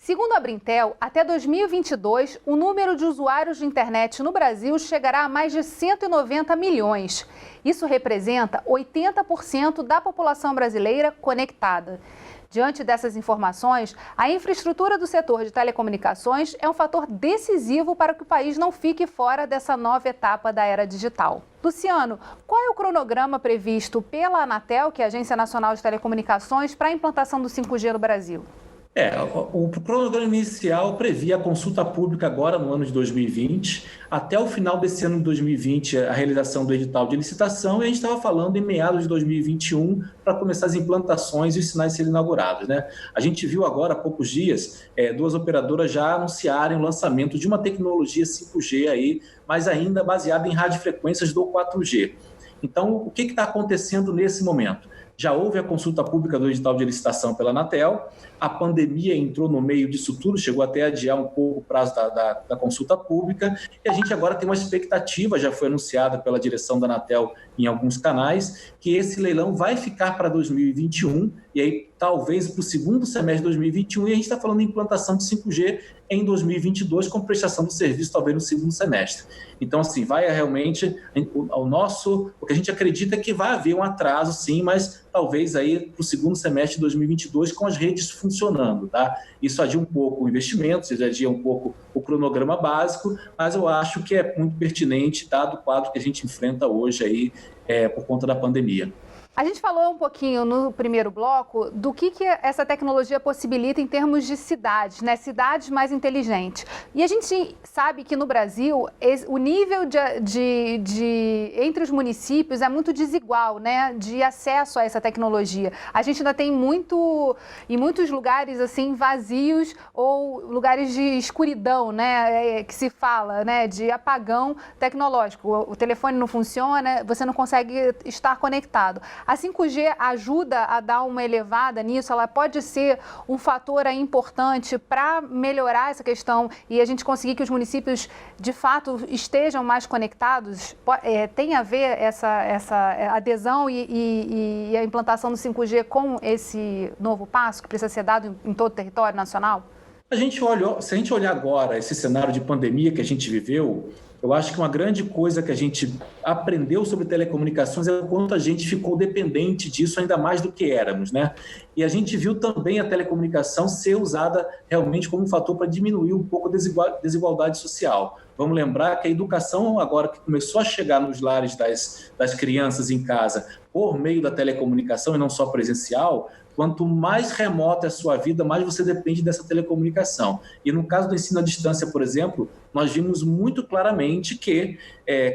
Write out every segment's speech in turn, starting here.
Segundo a Brintel, até 2022, o número de usuários de internet no Brasil chegará a mais de 190 milhões. Isso representa 80% da população brasileira conectada. Diante dessas informações, a infraestrutura do setor de telecomunicações é um fator decisivo para que o país não fique fora dessa nova etapa da era digital. Luciano, qual é o cronograma previsto pela Anatel, que é a Agência Nacional de Telecomunicações, para a implantação do 5G no Brasil? O cronograma inicial previa a consulta pública agora no ano de 2020, até o final desse ano de 2020 a realização do edital de licitação, e a gente estava falando em meados de 2021 para começar as implantações e os sinais serem inaugurados, né? A gente viu agora há poucos dias duas operadoras já anunciarem o lançamento de uma tecnologia 5G aí, mas ainda baseada em radiofrequências do 4G. Então, o que está acontecendo nesse momento? Já houve a consulta pública do edital de licitação pela Anatel, a pandemia entrou no meio disso tudo, chegou até a adiar um pouco o prazo da consulta pública, e a gente agora tem uma expectativa, já foi anunciada pela direção da Anatel em alguns canais, que esse leilão vai ficar para 2021, e aí talvez para o segundo semestre de 2021, e a gente está falando em implantação de 5G em 2022, com prestação do serviço talvez no segundo semestre. Então, assim, vai realmente, o que a gente acredita é que vai haver um atraso, sim, mas talvez aí para o segundo semestre de 2022 com as redes funcionando, tá? Isso adia um pouco o investimento, isso adia um pouco o cronograma básico, mas eu acho que é muito pertinente, dado o quadro que a gente enfrenta hoje aí por conta da pandemia. A gente falou um pouquinho no primeiro bloco do que essa tecnologia possibilita em termos de cidades, né? Cidades mais inteligentes. E a gente sabe que no Brasil o nível entre os municípios é muito desigual, né? De acesso a essa tecnologia. A gente ainda tem em muitos lugares assim vazios ou lugares de escuridão, né? Que se fala, né? De apagão tecnológico. O telefone não funciona, você não consegue estar conectado. A 5G ajuda a dar uma elevada nisso, ela pode ser um fator importante para melhorar essa questão e a gente conseguir que os municípios, de fato, estejam mais conectados? Tem a ver essa adesão e a implantação do 5G com esse novo passo que precisa ser dado em todo o território nacional? Se a gente olhar agora esse cenário de pandemia que a gente viveu, eu acho que uma grande coisa que a gente aprendeu sobre telecomunicações é o quanto a gente ficou dependente disso ainda mais do que éramos, né? E a gente viu também a telecomunicação ser usada realmente como um fator para diminuir um pouco a desigualdade social. Vamos lembrar que a educação, agora que começou a chegar nos lares das crianças em casa por meio da telecomunicação e não só presencial, quanto mais remota é a sua vida, mais você depende dessa telecomunicação. E no caso do ensino à distância, por exemplo, nós vimos muito claramente que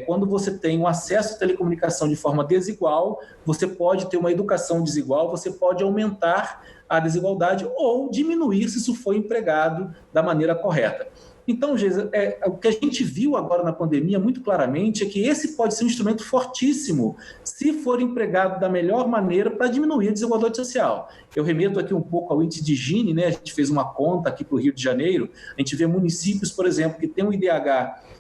quando você tem um acesso à telecomunicação de forma desigual, você pode ter uma educação desigual, você pode aumentar a desigualdade ou diminuir se isso for empregado da maneira correta. Então, Geisa, o que a gente viu agora na pandemia muito claramente é que esse pode ser um instrumento fortíssimo se for empregado da melhor maneira para diminuir a desigualdade social. Eu remeto aqui um pouco ao índice de Gini, né? A gente fez uma conta aqui para o Rio de Janeiro, a gente vê municípios, por exemplo, que tem um IDH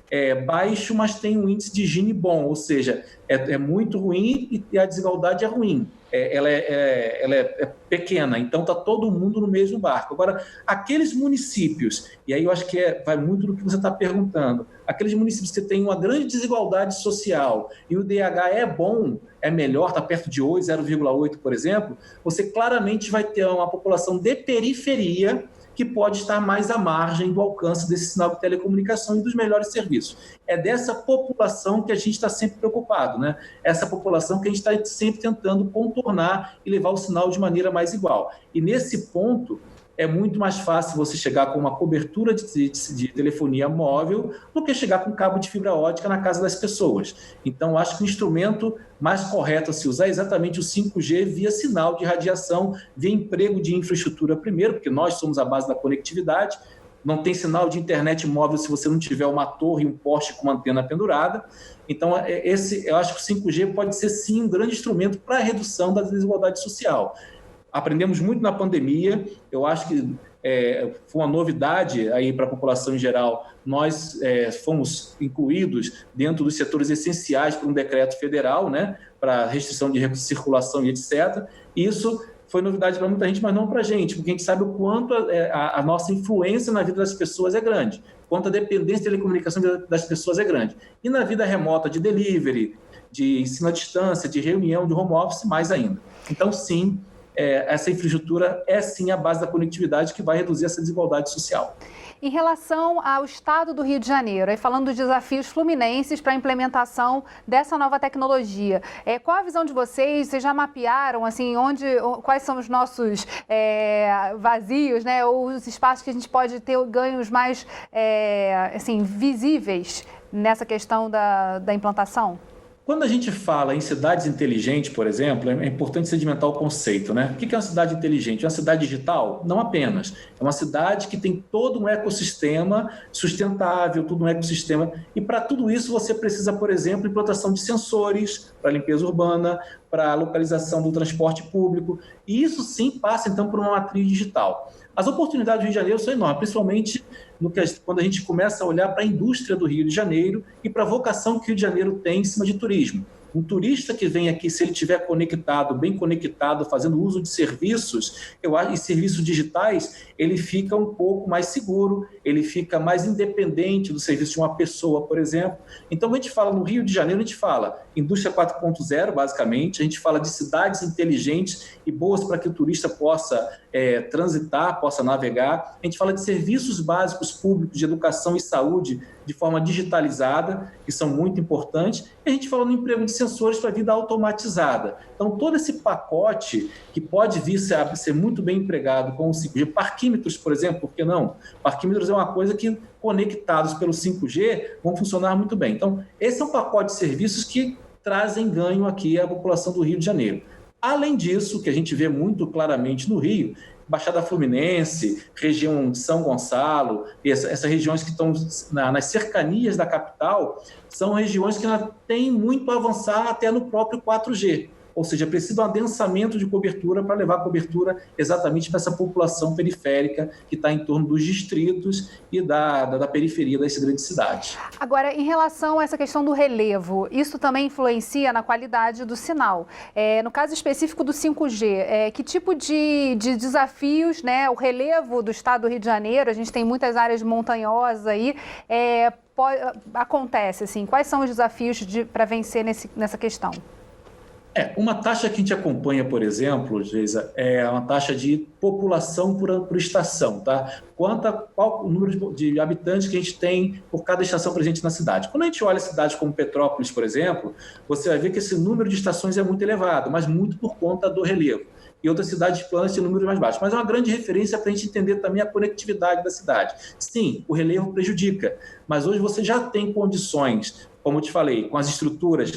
baixo, mas tem um índice de Gini bom, ou seja, é muito ruim e a desigualdade é ruim. Ela é pequena, então está todo mundo no mesmo barco. Agora, aqueles municípios, e aí eu acho que vai muito do que você está perguntando, aqueles municípios que têm uma grande desigualdade social e o DH é bom, é melhor, está perto de 8, 0,8, por exemplo, você claramente vai ter uma população de periferia que pode estar mais à margem do alcance desse sinal de telecomunicação e dos melhores serviços. É dessa população que a gente está sempre preocupado, né? Essa população que a gente está sempre tentando contornar e levar o sinal de maneira mais igual. E nesse ponto, é muito mais fácil você chegar com uma cobertura de telefonia móvel do que chegar com cabo de fibra ótica na casa das pessoas. Então, acho que o instrumento mais correto a se usar é exatamente o 5G via sinal de radiação, via emprego de infraestrutura primeiro, porque nós somos a base da conectividade, não tem sinal de internet móvel se você não tiver uma torre e um poste com uma antena pendurada. Então, eu acho que o 5G pode ser, sim, um grande instrumento para a redução da desigualdade social. Aprendemos muito na pandemia, eu acho que foi uma novidade aí para a população em geral. Nós fomos incluídos dentro dos setores essenciais por um decreto federal, né, para restrição de circulação e etc. Isso foi novidade para muita gente, mas não para a gente, porque a gente sabe o quanto a nossa influência na vida das pessoas é grande, o quanto a dependência de telecomunicação das pessoas é grande. E na vida remota de delivery, de ensino à distância, de reunião, de home office, mais ainda. Então, sim, essa infraestrutura é sim a base da conectividade que vai reduzir essa desigualdade social. Em relação ao estado do Rio de Janeiro, aí falando dos desafios fluminenses para a implementação dessa nova tecnologia, qual a visão de vocês? Vocês já mapearam assim, quais são os nossos vazios, né, ou os espaços que a gente pode ter ganhos mais assim, visíveis nessa questão da implantação? Quando a gente fala em cidades inteligentes, por exemplo, é importante sedimentar o conceito, né? O que é uma cidade inteligente? É uma cidade digital? Não apenas. É uma cidade que tem todo um ecossistema sustentável, todo um ecossistema. E para tudo isso você precisa, por exemplo, implantação de sensores para a limpeza urbana, para a localização do transporte público. E isso sim passa, então, por uma matriz digital. As oportunidades do Rio de Janeiro são enormes, principalmente quando a gente começa a olhar para a indústria do Rio de Janeiro e para a vocação que o Rio de Janeiro tem em cima de turismo. Um turista que vem aqui, se ele estiver conectado, bem conectado, fazendo uso de serviços, e serviços digitais, ele fica um pouco mais seguro, ele fica mais independente do serviço de uma pessoa, por exemplo. Então, quando a gente fala no Rio de Janeiro, a gente fala indústria 4.0, basicamente, a gente fala de cidades inteligentes e boas para que o turista possa transitar, possa navegar. A gente fala de serviços básicos públicos de educação e saúde de forma digitalizada, que são muito importantes. E a gente fala no emprego de sensores para a vida automatizada. Então, todo esse pacote que pode vir a ser muito bem empregado com o 5G, parquímetros, por exemplo, por que não? Parquímetros é uma coisa que, conectados pelo 5G, vão funcionar muito bem. Então, esse é um pacote de serviços que trazem ganho aqui à população do Rio de Janeiro. Além disso, que a gente vê muito claramente no Rio, Baixada Fluminense, região de São Gonçalo, essas regiões que estão nas cercanias da capital, são regiões que têm muito a avançar até no próprio 4G. Ou seja, precisa de um adensamento de cobertura para levar a cobertura exatamente para essa população periférica que está em torno dos distritos e da periferia das grandes cidades. Agora, em relação a essa questão do relevo, isso também influencia na qualidade do sinal. No caso específico do 5G, que tipo de desafios, né, o relevo do estado do Rio de Janeiro, a gente tem muitas áreas montanhosas aí, acontece, assim, quais são os desafios para vencer nessa questão? Uma taxa que a gente acompanha, por exemplo, Geisa, é uma taxa de população por estação, tá? Qual o número de habitantes que a gente tem por cada estação presente na cidade. Quando a gente olha cidades como Petrópolis, por exemplo, você vai ver que esse número de estações é muito elevado, mas muito por conta do relevo. E outras cidades planas têm números mais baixos. Mas é uma grande referência para a gente entender também a conectividade da cidade. Sim, o relevo prejudica, mas hoje você já tem condições, como eu te falei, com as estruturas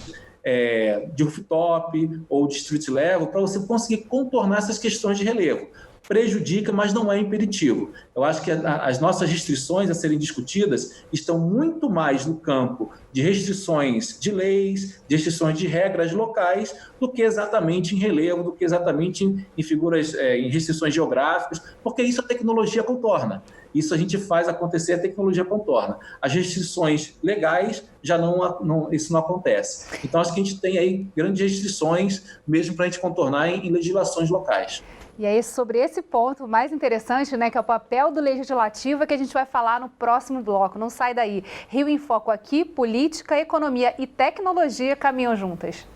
de rooftop ou de street level, para você conseguir contornar essas questões de relevo. Prejudica, mas não é impeditivo. Eu acho que as nossas restrições a serem discutidas estão muito mais no campo de restrições de leis, de restrições de regras locais, do que exatamente em relevo, do que exatamente em figuras, em restrições geográficas, porque isso a tecnologia contorna. Isso a gente faz acontecer, a tecnologia contorna. As restrições legais, isso não acontece. Então, acho que a gente tem aí grandes restrições, mesmo para a gente contornar em legislações locais. E é sobre esse ponto mais interessante, né, que é o papel do legislativo, que a gente vai falar no próximo bloco. Não sai daí. Rio em Foco aqui, política, economia e tecnologia caminham juntas.